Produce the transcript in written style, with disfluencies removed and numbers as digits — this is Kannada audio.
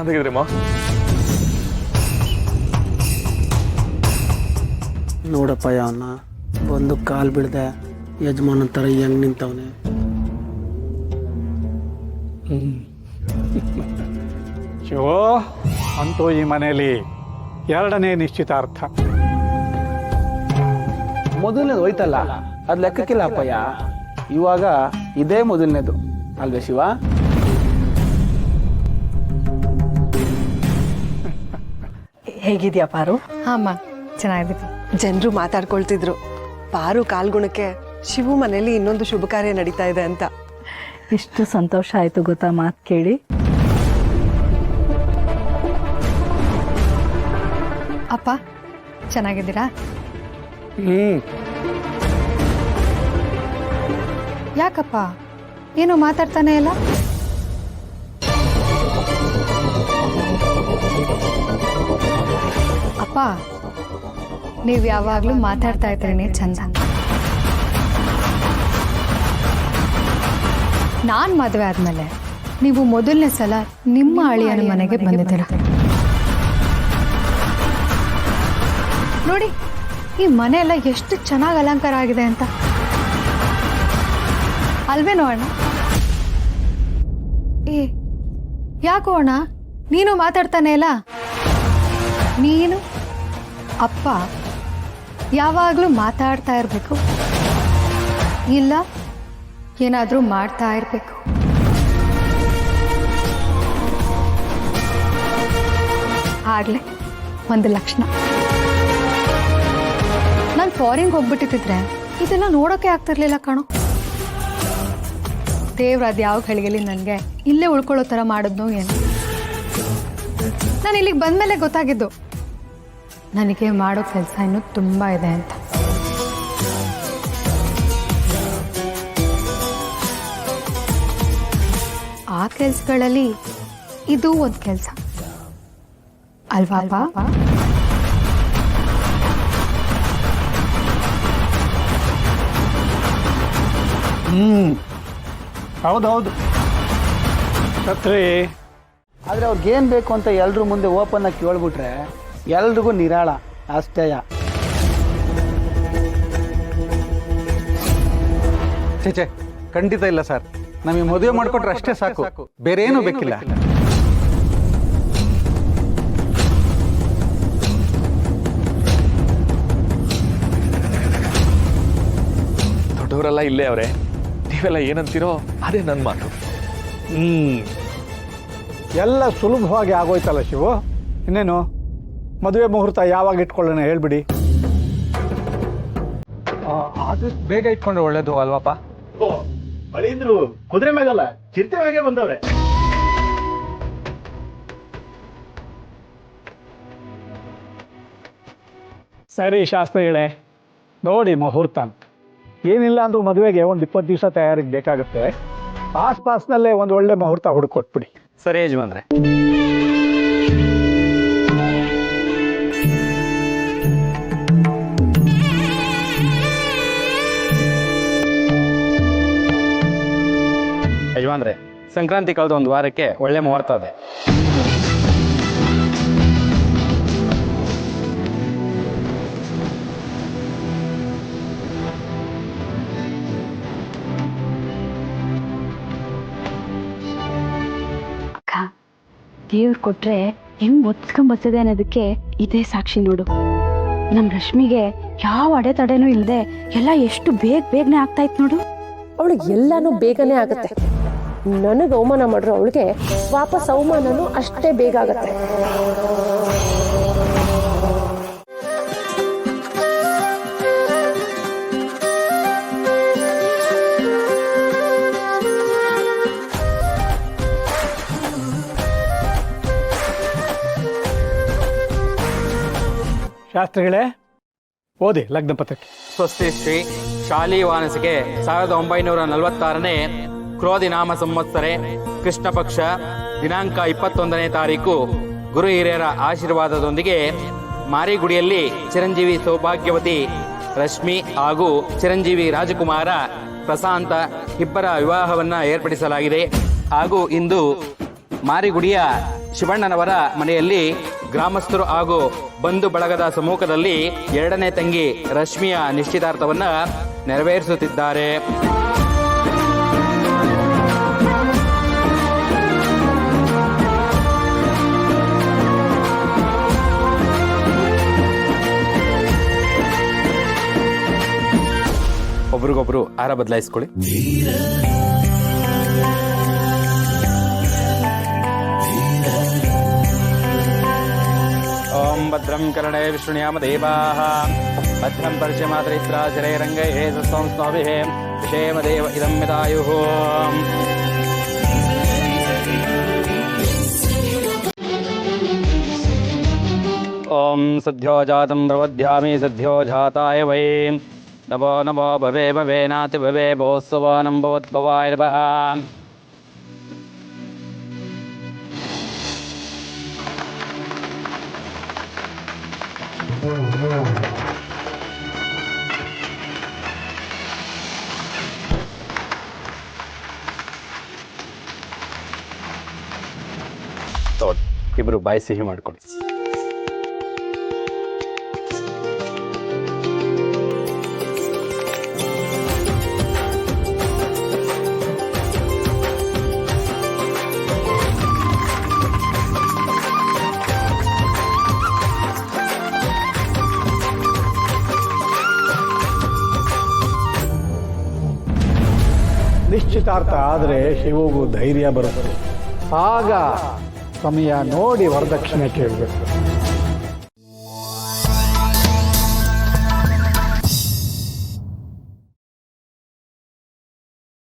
ಚೆನ್ನಾಗಿದ್ರಮ್ಮ. ನೋಡಪ್ಪ ಅವನ್ನ ಬಂದು ಕಾಲು ಬಿಡ್ದೆ ಯಜಮಾನ ಥರ ಹೆಂಗೆ ನಿಂತವನೆ. ಶಿವೋ, ಅಂತೂ ಈ ಮನೆಯಲ್ಲಿ 2ನೇ ನಿಶ್ಚಿತಾರ್ಥ. ಮೊದಲನೇದು ಹೋಯ್ತಲ್ಲ, ಅದು ಲೆಕ್ಕಕ್ಕಿಲ್ಲ ಅಪ್ಪಯ್ಯ. ಇವಾಗ ಇದೇ ಮೊದಲನೇದು ಅಲ್ವೇ ಶಿವ? ಹೇಗಿದ್ಯಾ ಪಾರು? ಅಮ್ಮ ಚೆನ್ನಾಗಿದ್ದೀನಿ. ಜನರು ಮಾತಾಡ್ಕೊಳ್ತಿದ್ರು ಪಾರು ಕಾಲ್ಗುಣಕ್ಕೆ ಶಿವು ಮನೇಲಿ ಇನ್ನೊಂದು ಶುಭ ಕಾರ್ಯ ನಡೀತಾ ಇದೆ ಅಂತ. ಎಷ್ಟು ಸಂತೋಷ ಆಯ್ತು ಗೊತ್ತಾ ಮಾತು ಕೇಳಿ. ಅಪ್ಪ ಚೆನ್ನಾಗಿದ್ದೀರಾ? ಯಾಕಪ್ಪ ಏನು ಮಾತಾಡ್ತಾನೆ ಇಲ್ಲ? ಅಪ್ಪ ನೀವು ಯಾವಾಗಲೂ ಮಾತಾಡ್ತಾ ಇದ್ರೇನೆ ಚಂದ. ನಾನು ಮದುವೆ ಆದಮೇಲೆ ನೀವು ಮೊದಲನೇ ಸಲ ನಿಮ್ಮ ಅಳಿಯನ ಮನೆಗೆ ಬಂದಿದ್ದೀರ. ನೋಡಿ ಈ ಮನೆ ಎಲ್ಲ ಎಷ್ಟು ಚೆನ್ನಾಗಿ ಅಲಂಕಾರ ಆಗಿದೆ ಅಂತ ಅಲ್ವೇನೋ ಅಣ್ಣ? ಯಾಕೋ ಅಣ್ಣ ನೀನು ಮಾತಾಡ್ತಾನೆ ಇಲ್ಲ? ನೀನು ಅಪ್ಪ ಯಾವಾಗಲೂ ಮಾತಾಡ್ತಾ ಇರಬೇಕು, ಇಲ್ಲ ಏನಾದರೂ ಮಾಡ್ತಾ ಇರಬೇಕು. ಆಗಲೇ ಒಂದು ಲಕ್ಷಣ. ನಾನು ಫಾರಿನ್ಗೆ ಹೋಗ್ಬಿಟ್ಟಿದ್ರೆ ಇದೆಲ್ಲ ನೋಡೋಕೆ ಆಗ್ತಿರ್ಲಿಲ್ಲ ಕಣೋ. ದೇವ್ರ ಅದು ಯಾವ ಗಳಿಗೆಲಿ ನನಗೆ ಇಲ್ಲೇ ಉಳ್ಕೊಳ್ಳೋ ಥರ ಮಾಡಿದ್ನೋ ಏನು. ನಾನು ಇಲ್ಲಿಗೆ ಬಂದಮೇಲೆ ಗೊತ್ತಾಗಿದ್ದು ನನಗೆ ಮಾಡೋ ಕೆಲಸ ಇನ್ನೂ ತುಂಬ ಇದೆ ಅಂತ. ಆ ಕೆಲಸಗಳಲ್ಲಿ ಇದು ಒಂದು ಕೆಲಸ ಅಲ್ವಾ ಅಪ್ಪ? ಹೌದೌದು ಛತ್ರಿ. ಆದರೆ ಅವ್ರಿಗೇನು ಬೇಕು ಅಂತ ಎಲ್ರ ಮುಂದೆ ಓಪನ್ ಆಗಿ ಕೇಳ್ಬಿಟ್ರೆ ಎಲ್ರಿಗೂ ನಿರಾಳ ಅಷ್ಟೇಯ. ಚೇಚೆ ಖಂಡಿತ ಇಲ್ಲ ಸರ್. ನಮಗೆ ಮದುವೆ ಮಾಡಿಕೊಟ್ರೆ ಅಷ್ಟೇ ಸಾಕು, ಬೇರೆ ಏನೂ ಬೇಕಿಲ್ಲ. ದೊಡ್ಡವರೆಲ್ಲ ಇಲ್ಲೇ ಅವರೇ, ನೀವೆಲ್ಲ ಏನಂತೀರೋ ಅದೇ ನನ್ನ ಮಾತು. ಎಲ್ಲ ಸುಲಭವಾಗಿ ಆಗೋಯ್ತಲ್ಲ ಶಿವು. ಇನ್ನೇನು ಮದುವೆ ಮುಹೂರ್ತ ಯಾವಾಗ ಇಟ್ಕೊಳ್ಳೋಣ ಹೇಳ್ಬಿಡಿ. ಆದಷ್ಟು ಬೇಗ ಇಟ್ಕೊಂಡ್ರೆ ಒಳ್ಳೇದು ಅಲ್ವಾಪ? ಬಳಿದ್ರು ಕುದುರೆ ಮ್ಯಾಗಲ್ಲ ಚಿರತೆ ಮ್ಯಾಗೆ ಬಂದವ್ರೆ. ಸರಿ ಶಾಸ್ತ್ರಿಗಳೇ, ನೋಡಿ ಮುಹೂರ್ತ ಅಂತ ಏನಿಲ್ಲ ಅಂದ್ರೂ ಮದುವೆಗೆ ಒಂದು 20 ದಿವಸ ತಯಾರಿಗೆ ಬೇಕಾಗುತ್ತೆ. ಆಸ್ಪಾಸ್ನಲ್ಲೇ ಒಂದು ಒಳ್ಳೆ ಮುಹೂರ್ತ ಹುಡುಕೊಟ್ಬಿಡಿ. ಸರಿ ಯಜಮಾನ್ರೆ. ಯಜಮಾನ್ರೆ, ಸಂಕ್ರಾಂತಿ ಕಳೆದ 1 ವಾರಕ್ಕೆ ಒಳ್ಳೆ ಮುಹೂರ್ತ ಇದೆ. ದೇವ್ರು ಕೊಟ್ರೆ ಹೆಂಗ್ ಒತ್ಕೊಂಬರ್ತದೆ ಅನ್ನೋದಕ್ಕೆ ಇದೇ ಸಾಕ್ಷಿ ನೋಡು. ನಮ್ ರಶ್ಮಿಗೆ ಯಾವ ಅಡೆತಡೆನೂ ಇಲ್ಲದೆ ಎಲ್ಲ ಎಷ್ಟು ಬೇಗನೆ ಆಗ್ತಾ ಇತ್ತು ನೋಡು. ಅವಳಿಗೆ ಎಲ್ಲಾನು ಬೇಗನೆ ಆಗುತ್ತೆ. ನನಗೆ ಅವಮಾನ ಮಾಡ್ರು ಅವಳಿಗೆ ವಾಪಸ್ ಅವಮಾನನೂ ಅಷ್ಟೇ ಬೇಗ ಆಗತ್ತೆ. ಶಾಸ್ತ್ರಿಗಳೇ, ಓದಿ ಲಗ್ನ ಪತ್ರಿಕೆ. ಸ್ವಸ್ತಿ ಶ್ರೀ ಶಾಲಿವಾನಸಿಗೆ 1946ನೇ ಕ್ರೋಧಿ ನಾಮ ಸಂವತ್ಸರೆ ಕೃಷ್ಣ ಪಕ್ಷ ದಿನಾಂಕ 21ನೇ ತಾರೀಕು ಗುರು ಹಿರಿಯರ ಆಶೀರ್ವಾದದೊಂದಿಗೆ ಮಾರಿಗುಡಿಯಲ್ಲಿ ಚಿರಂಜೀವಿ ಸೌಭಾಗ್ಯವತಿ ರಶ್ಮಿ ಹಾಗೂ ಚಿರಂಜೀವಿ ರಾಜಕುಮಾರ ಪ್ರಶಾಂತ ಇಬ್ಬರ ವಿವಾಹವನ್ನ ಏರ್ಪಡಿಸಲಾಗಿದೆ. ಹಾಗೂ ಇಂದು ಮಾರಿಗುಡಿಯ ಶಿವಣ್ಣನವರ ಮನೆಯಲ್ಲಿ ಗ್ರಾಮಸ್ಥರು ಹಾಗೂ ಬಂಧು ಬಳಗದ ಸಮ್ಮುಖದಲ್ಲಿ ಎರಡನೇ ತಂಗಿ ರಶ್ಮಿಯ ನಿಶ್ಚಿತಾರ್ಥವನ್ನ ನೆರವೇರಿಸುತ್ತಿದ್ದಾರೆ. ಒಬ್ರಿಗೊಬ್ರು ಆಹಾರ ಬದಲಾಯಿಸ್ಕೊಳ್ಳಿ. ಓಂ ಭದ್ರಂ ಕರ್ಣೇ ವಿಷ್ಣುಯಾಮ ದೇವಾಃ ಭದ್ರಂ ಪರಿಚಮಾತರಿತ್ರಾ ಶರೈರಂಗೈಃ ಸಂಸ್ನಾಭಿಃ ವಿಷೇಮದೇವ ಇದಂ ಮಿತಾಯುಃ. ಓಂ ಸದ್ಯೋ ಜಾತಂ ಪ್ರವದ್ಯಾಮಿ ಸದ್ಯೋ ಜಾತಾಯ ವೈ ನಮೋ ನಮೋ ಭವೆ ಭವೆ ನಾತಿ ಭವೆ ಭೋತ್ಸವಾನಂ ಭವದ್ಭವಾಯ ನಮಃ. ಇಬ್ರು ಬಾಯಿ ಸಿಹಿ ಮಾಡ್ಕೊಳ್ಳಿ. ನಿಶ್ಚಿತಾರ್ಥ ಆದರೆ ಶಿವಗೂ ಧೈರ್ಯ ಬರುತ್ತೆ. ಆಗ ಸಮಯ ನೋಡಿ ವರದಕ್ಷಿಣೆ ಕೇಳಬೇಕು.